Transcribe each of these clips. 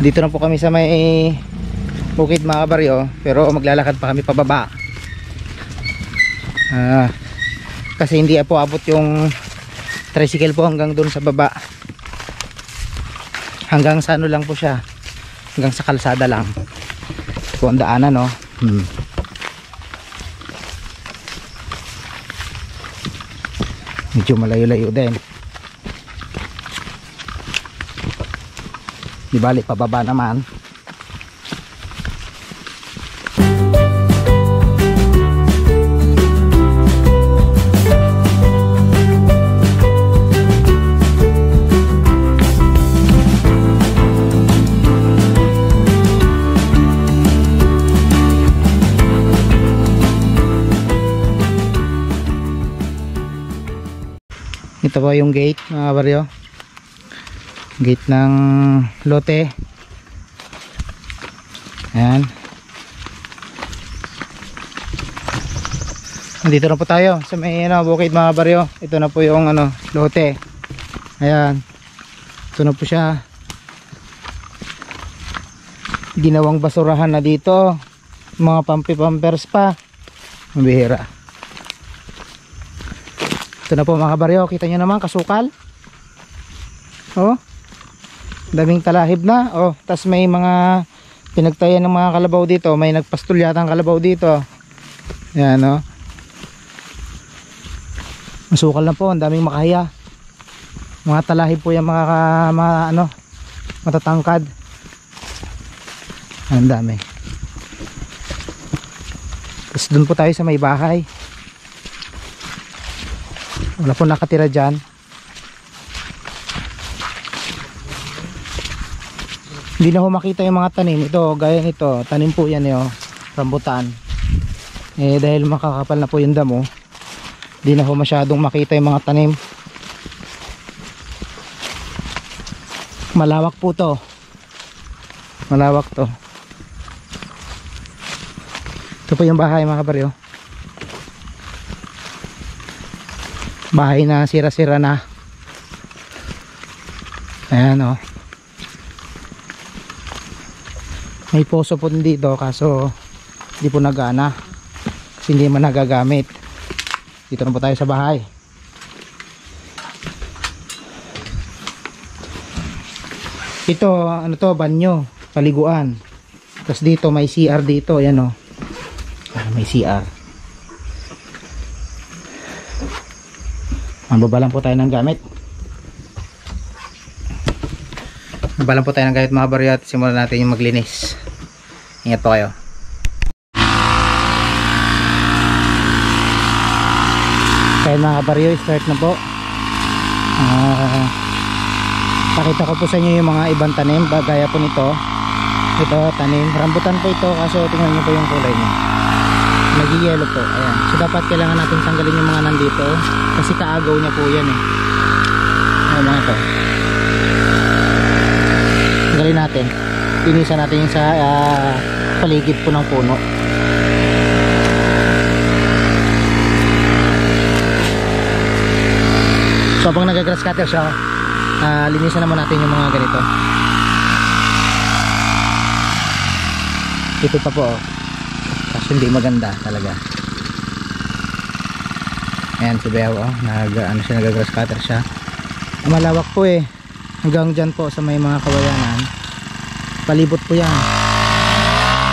Dito na po kami sa may bukid mga kabaryo, pero maglalakad pa kami pababa. Kasi hindi po abot yung tricycle po hanggang doon sa baba. Hanggang sa ano lang po siya, hanggang sa kalsada lang po ang daanan, no? Medyo malayo-layo din. Di bali pababa naman. Ito po yung gate mga baryo, gate ng lote. Ayan, nandito na po tayo sa may bukid mga baryo. Ito na po yung lote. Ayan, ito na po siya. Ginawang basurahan na dito, mga pampi-pampers pa, mabihira. Ito na po mga baryo, kita nyo naman kasukal. Oh, daming talahib na. Oh, tas may mga pinagtayan ng mga kalabaw dito. May nagpastol yata ang kalabaw dito. Ayan, oh. Masukal na po, ang daming makahiya. Mga talahib po yung mga matatangkad. Ang dami. Tapos dun po tayo sa may bahay. Wala po nakatira dyan. Hindi na ho makita yung mga tanim. Ito, gaya nito, tanim po yan yun, rambutan. Dahil makakapal na po yung damo, hindi na ho masyadong makita yung mga tanim. Malawak po to. Malawak to. Ito po yung bahay mga kabaryo. Bahay na sira-sira na. Ayan, oh. May poso po dito kaso hindi po nagana kasi hindi man nagagamit. Dito na po tayo sa bahay. Ito ano to, banyo, paliguan. Tapos dito may CR dito, ayan, oh. May CR. Mababa lang po tayo ng gamit. Mababa lang po tayo ng gamit mga baryo at simulan natin yung maglinis. Ingat po kayo. Kaya mga baryo, start na po. Pakita ko po sa inyo yung mga ibang tanim. Gaya po nito. Ito tanim, rambutan po ito. Kaso tingnan nyo po yung kulay niya, nag-yellow po. Ayan. So dapat kailangan natin tanggalin yung mga nandito kasi kaagaw niya po yan, eh. Ayan mga ito. Tanggalin natin. Pinisan natin yung sa paligid po ng puno. So habang nag-grass cutter siya, linisan naman natin yung mga ganito. Ito pa po, oh. Kasi hindi maganda talaga. Ayan si Beo, oh. Nag-grass cutter siya. Malawak po, eh. Hanggang dyan po sa may mga kawayanan. Palibot po yan.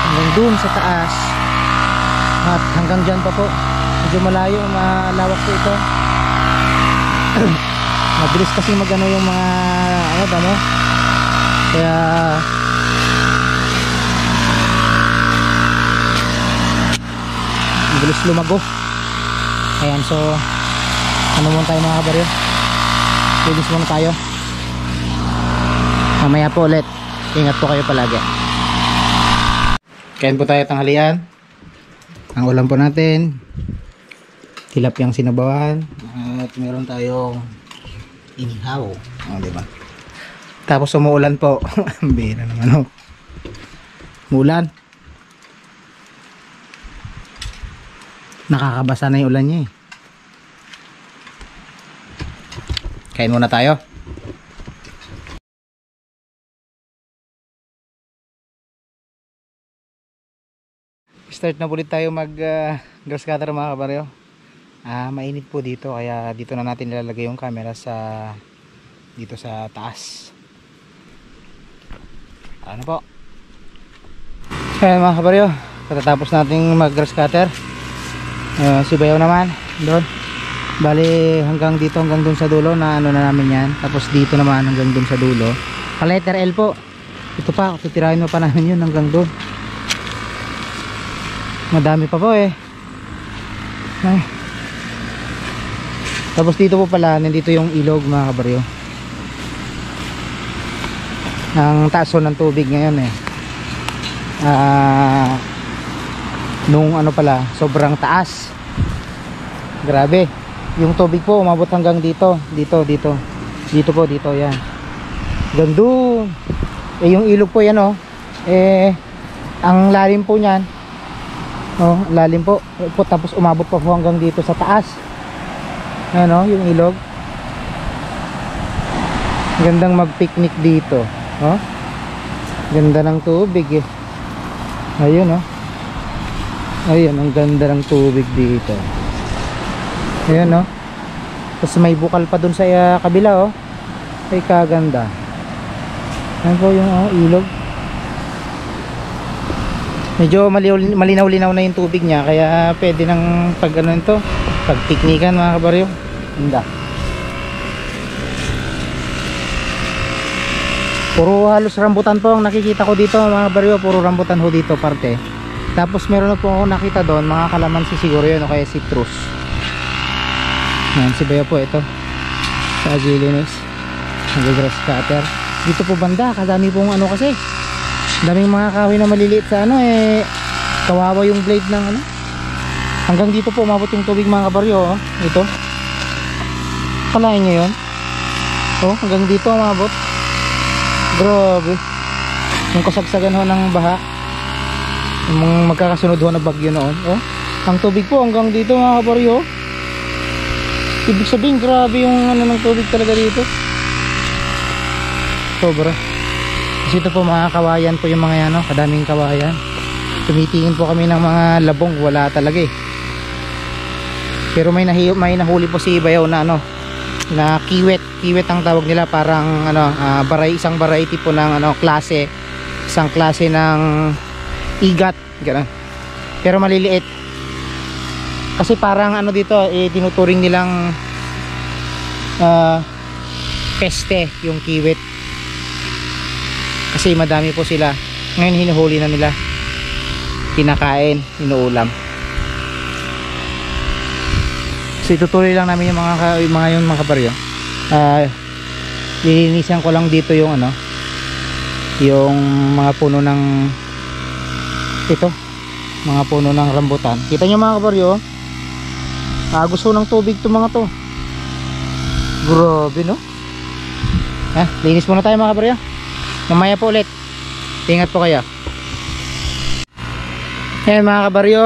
Hanggang dun sa taas. At hanggang dyan pa po. Medyo malayo, malawak po ito. Mabilis kasi magano yung mga damo. Kaya mabilis lumago. Ayan, so ano muna tayo mga kabaryo, linis muna tayo. Mamaya po ulit. Ingat po kayo palagi. Kain po tayo tanghalian. Ang ulam po natin, tilapyang sinabawan. At meron tayong inihaw. O, diba? Tapos umuulan po. Bira naman, oh. Umuulan. Nakakabasa na yung ulan niya, eh. Kain muna tayo. Start na ulit tayo mag grass cutter mga kabaryo. Mainit po dito kaya dito na natin nilalagay yung camera sa dito sa taas. Ano po? Ayan mga kabaryo, katatapos nating mag grass cutter. Si Bayaw naman doon. Bali hanggang dito, hanggang dun sa dulo na ano na namin yan. Tapos dito naman hanggang dun sa dulo. Pa letter L po. Ito pa, tutirahin mo pa namin yun hanggang dun. Madami pa po eh. Ay. Tapos dito po pala, nandito yung ilog mga kabaryo. Ang taas ng tubig ngayon eh. Nung ano pala, sobrang taas. Grabe. Yung tubig po umabot hanggang dito. Dito po, dito yan. Gando. Eh yung ilog po yan oh. Ang lalim po niyan. Oh, lalim po. Tapos umabot pa po hanggang dito sa taas. Ayan oh, yung ilog. Gandang mag-picnic dito. Oh. Ganda ng tubig eh. Ayun oh. Ayun, ang ganda ng tubig dito. Ayun oh. Tapos may bukal pa dun sa kabila oh. Ay kaganda. Ayan po yung ilog. Medyo malinaw-linaw na yung tubig niya kaya pwede nang pag ano nito, pag piknikan mga kabaryo. Ganda. Puro halos rambutan po ang nakikita ko dito mga kabaryo, puro rambutan ho dito parte. Tapos meron na po ako nakita doon mga kalamansi siguro yun o kaya citrus. Yan si Bayo po ito sa Agilinis, nag-grass cutter. Dito po banda, kadami pong ano kasi. Daming mga kahoy na maliliit sa ano eh, kawawa yung blade ng ano. Hanggang dito po umabot yung tubig mga kabaryo oh. Ito kalahin nyo yun oh, hanggang dito umabot. Grabe yung kasagsagan ho ng baha, yung magkakasunod ho na bagyo noon oh. Ang tubig po hanggang dito mga kabaryo. Ibig sabihin grabe yung ano ng tubig talaga dito, sobra. Kasi ito po mga kawayan po yung mga yan, no? Kadaming kawayan. Tumitingin po kami ng mga labong, wala talaga eh. Pero may nahuli po si Bayaw na ano, na kiwet. Kiwet ang tawag nila, parang ano, isang variety po ng ano, klase. Isang klase ng igat, gano'n. Pero maliliit. Kasi parang ano dito, tinuturing nilang peste yung kiwet. Kasi madami po sila. Ngayon hinuhuli na nila, kinakain, inuulam. So itutuloy lang namin yung mga kabaryo. Lilinisan ko lang dito yung ano, yung mga puno ng ito, mga puno ng rambutan. Kita nyo mga kabaryo, gusto ng tubig to mga to. Grabe no. Linis muna tayo mga kabaryo. Mamaya po ulit. Ingat po kayo. Ayan mga kabaryo,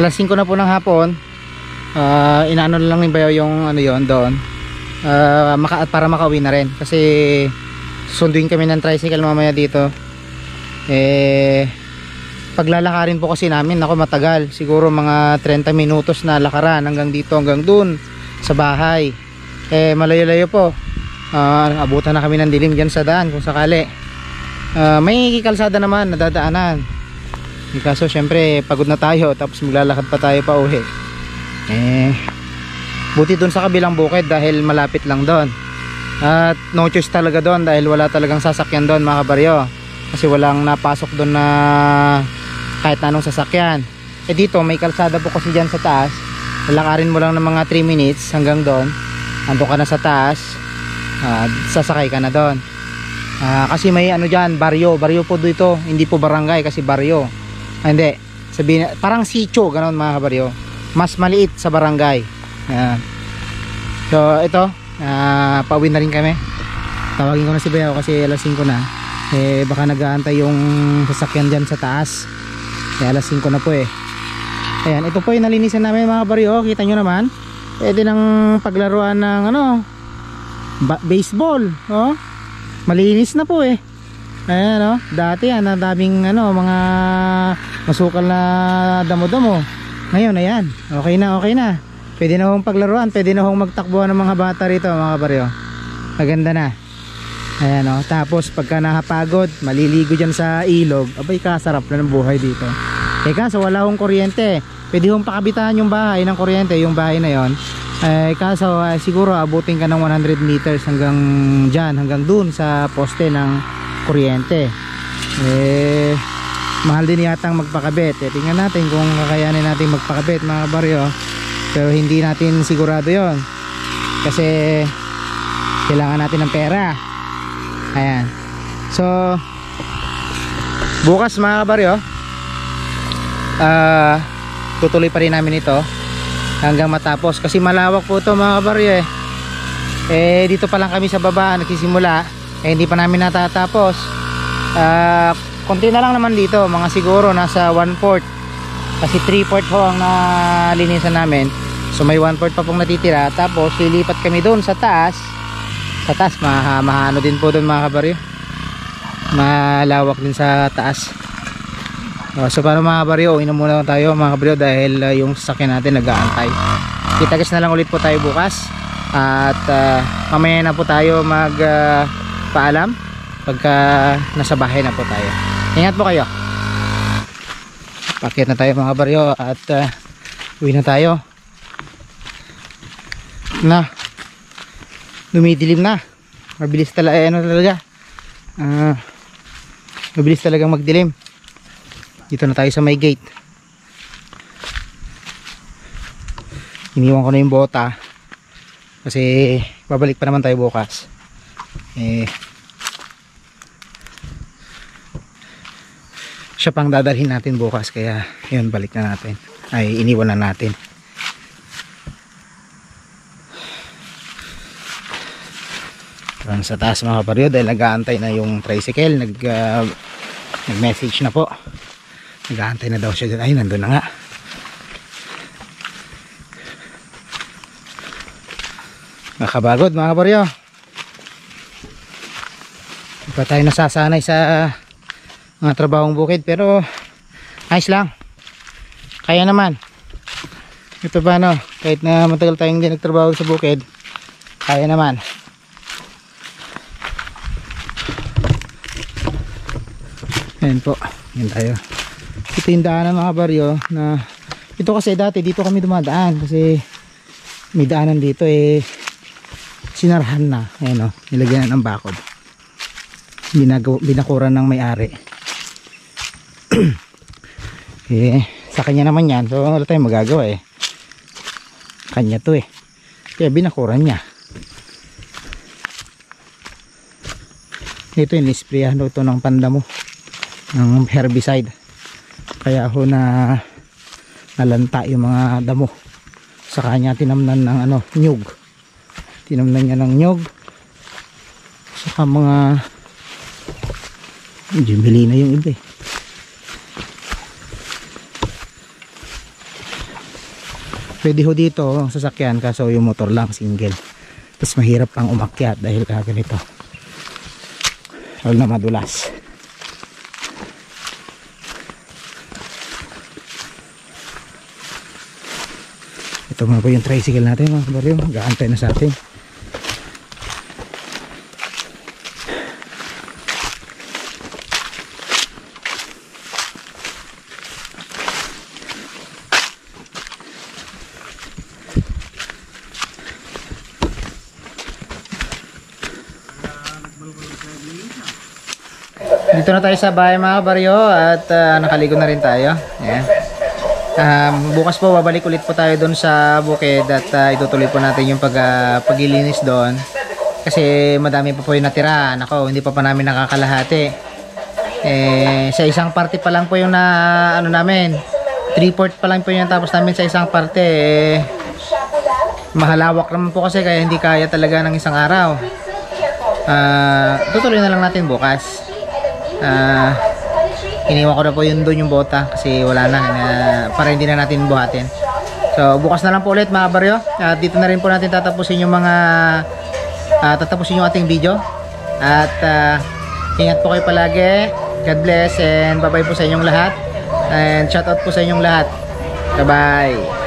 alas 5 na po ng hapon. Inaano lang ni Bayaw yung ano yon doon, para makauwi na rin. Kasi susunduin kami ng tricycle mamaya dito. Paglalakarin po kasi namin, ako matagal. Siguro mga 30 minutos na lakaran hanggang dito, hanggang dun sa bahay. Malayo-layo po. Abutan na kami ng dilim dyan sa daan kung sakali. May kalsada naman nadadaanan, kaso syempre pagod na tayo, tapos maglalakad pa tayo pa uwi. Buti dun sa kabilang bukid dahil malapit lang doon. At no choice talaga doon dahil wala talagang sasakyan doon mga kabaryo. Kasi walang napasok doon na kahit anong sasakyan. Dito may kalsada po kasi dyan sa taas. Lalakarin mo lang ng mga 3 minutes hanggang doon. Ando ka na sa taas. Sasakay ka na doon. Kasi may ano dyan, baryo po dito, hindi po barangay kasi baryo. Hindi, sabihin, parang sitio, ganoon mga kabaryo. Mas maliit sa barangay. So ito, pauwi na rin kami. Tawagin ko na si Bayaw kasi alas 5 na. Baka nag-aantay yung sasakyan dyan sa taas. Alas 5 na po eh. Ayan, ito po yung nalinisan namin mga kabaryo. Kita nyo naman, pwede nang paglaruan ng ano, baseball, oh. Malinis na po eh. Ayan o, dati yan, ang daming ano, mga masukal na damo-damo. Ngayon, ayan, okay na, okay na. Pwede na hong paglaruan, pwede na hong magtakbuhan ng mga bata rito mga baryo. Maganda na. Ayan o, tapos pagka nakapagod, maliligo dyan sa ilog. Abay, kasarap na ng buhay dito. Kaso wala hong kuryente. Pwede hong pakabitaan yung bahay ng kuryente, yung bahay na yon. Kaso siguro abutin ka ng 100 meters hanggang dyan, hanggang dun sa poste ng kuryente. Mahal din yatang magpakabit. Tingnan natin kung kakayanin natin magpakabit mga baryo, pero hindi natin sigurado yon kasi kailangan natin ng pera. Ayan, so bukas mga baryo, tutuloy pa rin namin ito hanggang matapos kasi malawak po ito mga baryo dito pa lang kami sa baba nagsisimula, hindi pa namin natatapos. Konti na lang naman dito, mga siguro nasa 1/4 kasi 3/4 po ang nalinisan namin, so may 1/4 pa pong natitira. Tapos lilipat kami doon sa taas. Sa taas mahano din po doon mga kabaryo, malawak din sa taas. So para mga kabaryo, uwi na muna tayo mga kabaryo dahil yung sasakyan natin nag-aantay. Kita-kits na lang ulit po tayo bukas at mamaya na po tayo mag paalam pagka nasa bahay na po tayo. Ingat po kayo. Pakyat na tayo mga kabaryo at uwi na tayo na dumidilim na. Mabilis talaga mabilis talagang magdilim. Dito na tayo sa may gate. Iniwan ko na yung bota kasi babalik pa naman tayo bukas. Siya pang dadalhin natin bukas, kaya yun, balik na natin, ay iniwan na natin. Sa taas mga kabaryo dahil nag-aantay na yung tricycle, nag-message na po, nag-aantay na daw siya dyan. Ay, nandun na nga. Nakabagod mga kabaryo, hindi pa tayo nasasanay sa mga trabahong bukid, pero ayos lang, kaya naman. Ito ba no, kahit na matagal tayong hindi nagtrabaho sa bukid, kaya naman. Ayan po, yan tayo. Ito yung daanan mga baryo na ito, kasi dati dito kami dumadaan kasi may daanan dito sinarhan na. Ayan o, nilagyan ng bakod, binakuran ng may-ari. Sa kanya naman yan, so wala tayong magagawa kanya to kaya binakuran niya. Ito yung isprayan ito ng pandamo ng herbicide, kaya ako na nalanta yung mga damo. Sa kanya tinamnan ng nyug, tinamnan niya ng nyug, saka mga jimili na yung iba Pwede ho dito ang sasakyan, kaso yung motor lang single, tapos mahirap pang umakyat dahil kaganito na madulas. Ito nga po yung tricycle natin mga kabaryo, gaantay na sa atin. Dito na tayo sa bahay mga baryo at nakaligo na rin tayo. Ayan. Bukas po babalik ulit po tayo doon sa bukid at itutuloy po natin yung paglilinis doon kasi madami pa po yung natira. Nako, hindi pa namin nakakalahati. Sa isang parte pa lang po yung namin, 3/4 pa lang po yung tapos namin sa isang parte. Mahalawak naman po kasi kaya hindi kaya talaga ng isang araw. Tutuloy na lang natin bukas. Iniwan ko na po yun doon yung bota kasi wala na, para hindi na natin buhatin. So bukas na lang po ulit mga baryo, at dito na rin po natin tatapusin yung mga tatapusin yung ating video at Ingat po kayo palagi. God bless and bye bye po sa inyong lahat. And shout out po sa inyong lahat. Bye bye.